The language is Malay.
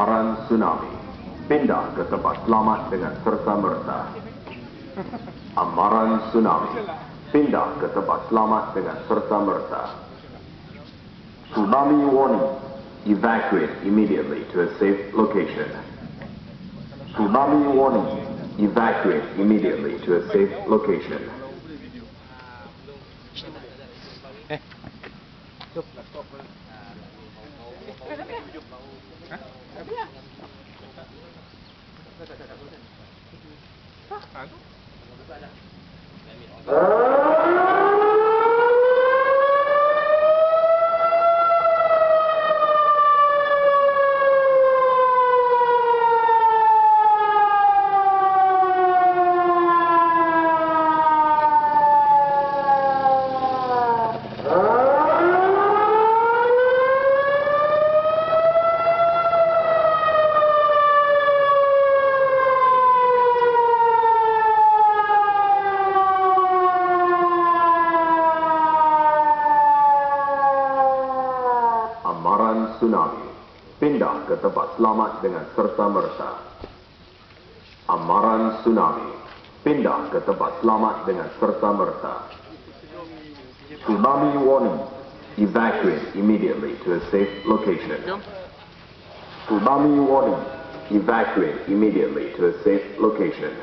Amaran tsunami. Pindah ke tempat selamat dengan serta-merta. Amaran tsunami. Pindah ke tempat selamat dengan serta-merta. Tsunami warning. Evacuate immediately to a safe location. Tsunami warning. Evacuate immediately to a safe location. Amaran tsunami. Pindah ke tempat selamat dengan serta-merta. Amaran tsunami. Pindah ke tempat selamat dengan serta-merta. Tsunami warning. Evacuate immediately to a safe location. Tsunami warning. Evacuate immediately to a safe location.